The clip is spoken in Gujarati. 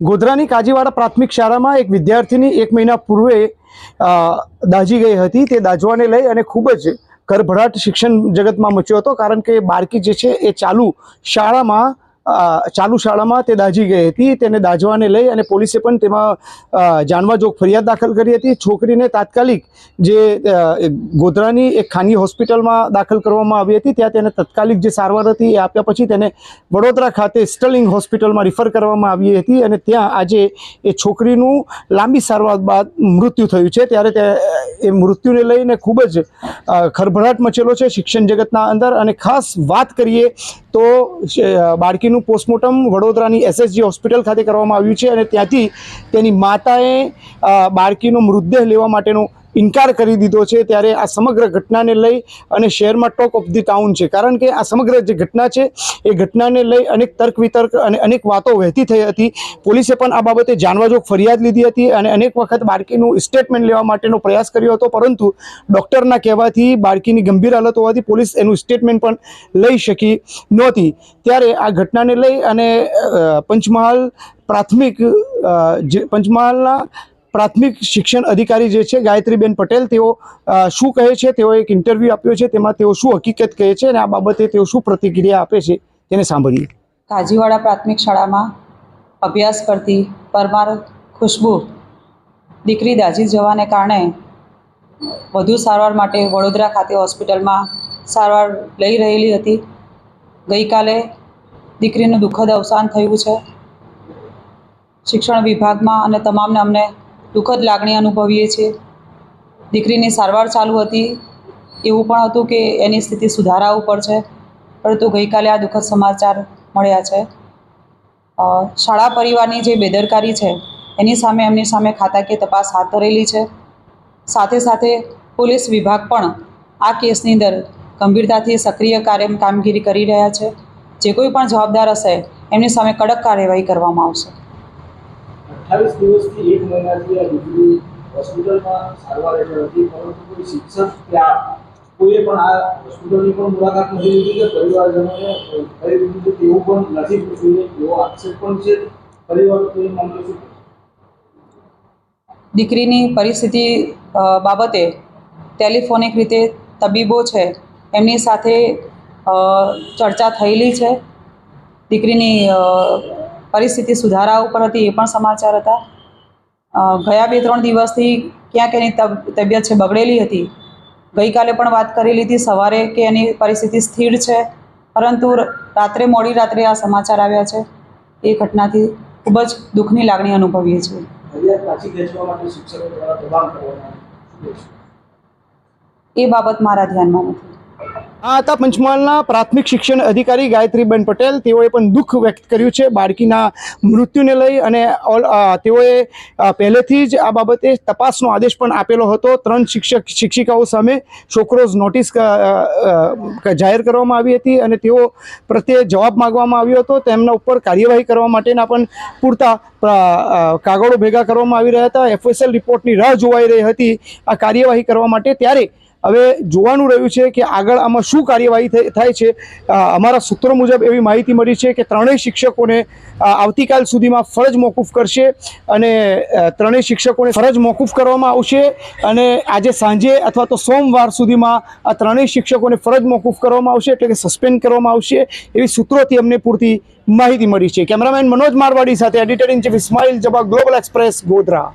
ગોધરાની કાજીવાડા પ્રાથમિક શાળામાં એક વિદ્યાર્થીની 1 મહિના પૂર્વે દાઝી ગઈ હતી। તે દાઝવાને લઈ અને ખૂબ જ કરભડાટ શિક્ષણ જગતમાં મચ્યો હતો, કારણ કે બાળકી જે છે એ ચાલુ શાળામાં તે દાઝી ગઈ હતી। તેને દાઝવાને લઈ અને પોલીસે પણ તેમાં જાનવાજોગ ફરિયાદ દાખલ કરી હતી। છોકરીને તાત્કાલિક જે ગોધરાની એક ખાનગી હોસ્પિટલમાં દાખલ કરવામાં આવી હતી। ત્યાં તેને તાત્કાલિક જે સારવાર હતી એ આપ્યા પછી તેને વડોદરા ખાતે સ્ટર્લિંગ હોસ્પિટલમાં રિફર કરવામાં આવી હતી અને ત્યાં આજે એ છોકરીનું લાંબી સારવાર બાદ મૃત્યુ થયું છે। ત્યારે એ મૃત્યુને લઈને ખૂબ જ ખળભળાટ મચેલો છે શિક્ષણ જગતના અંદર। અને ખાસ વાત કરીએ તો બાળકીનું પોસ્ટમોર્ટમ વડોદરાની SSG હોસ્પિટલ ખાતે કરવામાં આવ્યું છે અને ત્યાંથી તેની માતાએ બાળકીનો મૃતદેહ લેવા માટેનો ઇનકાર કરી દીધો છે। ત્યારે આ સમગ્ર ઘટનાને લઈ અને શહેરમાં ટોક ઓફ ધી ટાઉન છે, કારણ કે આ સમગ્ર જે ઘટના છે એ ઘટનાને લઈ અનેક તર્ક વિતર્ક અને અનેક વાતો વહેતી થઈ હતી। પોલીસે પણ આ બાબતે જાનવાજોગ ફરિયાદ લીધી હતી અને અનેક વખત બાળકીનું સ્ટેટમેન્ટ લેવા માટેનો પ્રયાસ કર્યો હતો, પરંતુ ડૉક્ટરના કહેવાથી બાળકીની ગંભીર હાલત હોવાથી પોલીસ એનું સ્ટેટમેન્ટ પણ લઈ શકી નહોતી। ત્યારે આ ઘટનાને લઈ અને પંચમહાલના પ્રાથમિક શિક્ષણ અધિકારી જે છે ગાયત્રીબેન પટેલ, તેઓ શું કહે છે, તેઓ એક ઇન્ટરવ્યૂ આપ્યો છે, તેમાં તેઓ શું હકીકત કહે છે અને આ બાબતે તેઓ શું પ્રતિક્રિયા આપે છે તેને સાંભળીએ। કાજીવાડા પ્રાથમિક શાળામાં અભ્યાસ કરતી પરમાર ખુશ્બુ દીકરી દાઝી જવાને કારણે વધુ સારવાર માટે વડોદરા ખાતે હોસ્પિટલમાં સારવાર લઈ રહેલી હતી। ગઈકાલે દીકરીનું દુઃખદ અવસાન થયું છે। શિક્ષણ વિભાગમાં અને તમામને અમને દુઃખદ લાગણી અનુભવીએ છીએ। દીકરીની સારવાર ચાલુ હતી, એવું પણ હતું કે એની સ્થિતિ સુધારા ઉપર છે, પરંતુ ગઈકાલે આ દુઃખદ સમાચાર મળ્યા છે। શાળા પરિવારની જે બેદરકારી છે એની સામે એમની સામે ખાતાકીય તપાસ હાથ ધરેલી છે। સાથે સાથે પોલીસ વિભાગ પણ આ કેસની અંદર ગંભીરતાથી સક્રિય કામગીરી કરી રહ્યા છે। જે કોઈ પણ જવાબદાર હશે એમની સામે કડક કાર્યવાહી કરવામાં આવશે। 28 દિવસથી 1 મહિનાથી આ દીકરી હોસ્પિટલમાં સારવાર હેઠળ હતી, પરંતુ કોઈ શિક્ષક ત્યાં કોઈએ પણ આ હોસ્પિટલની પણ મુલાકાત નથી લીધી કે પરિવારજનોને કઈ રીતે તેવું પણ નથી પૂછ્યું, એવો આક્ષેપ પણ છે। પરિવાર તો એ મામલે શું? દીકરીની પરિસ્થિતિ બાબતે ટેલિફોનિક રીતે તબીબો છે એમની સાથે ચર્ચા થયેલી છે। દીકરીની પરિસ્થિતિ સુધારા ઉપર હતી એ પણ સમાચાર હતા। ગયા 2-3 દિવસથી ક્યાંક એની તબિયત છે બગડેલી હતી। ગઈકાલે પણ વાત કરેલી હતી સવારે કે એની પરિસ્થિતિ સ્થિર છે, પરંતુ મોડી રાત્રે આ સમાચાર આવ્યા છે। એ ઘટનાથી ખૂબ જ દુઃખની લાગણી અનુભવીએ છીએ। એ બાબત મારા ધ્યાનમાં નથી। આ હતા પંચમહાલના પ્રાથમિક શિક્ષણ અધિકારી ગાયત્રીબેન પટેલ। તેઓએ પણ દુઃખ વ્યક્ત કર્યું છે બાળકીના મૃત્યુને લઈ અને તેઓએ પહેલેથી જ આ બાબતે તપાસનો આદેશ પણ આપેલો હતો। 3 શિક્ષિકાઓ સામે શોકોઝ નોટિસ જાહેર કરવામાં આવી હતી અને તેઓ પ્રત્યે જવાબ માગવામાં આવ્યો હતો। તેમના ઉપર કાર્યવાહી કરવા માટેના પણ પૂરતા કાગળો ભેગા કરવામાં આવી રહ્યા હતા। FSL રિપોર્ટની રાહ જોવાઈ રહી હતી આ કાર્યવાહી કરવા માટે। ત્યારે હવે જોવાનું રહ્યું છે કે આગળ આમાં શું કાર્યવાહી થાય છે। અમારા સૂત્રો મુજબ એવી માહિતી મળી છે કે 3 શિક્ષકોને આવતીકાલ સુધીમાં ફરજ મોકૂફ કરશે અને 3 શિક્ષકોને ફરજ મોકૂફ કરવામાં આવશે અને આજે સાંજે અથવા તો સોમવાર સુધીમાં આ 3 શિક્ષકોને ફરજ મોકૂફ કરવામાં આવશે, એટલે કે સસ્પેન્ડ કરવામાં આવશે, એવી સૂત્રોથી અમને પૂરતી માહિતી મળી છે। કેમેરામેન મનોજ મારવાડી સાથે editor in chief Ismail Jaba, Global Express, Godhra.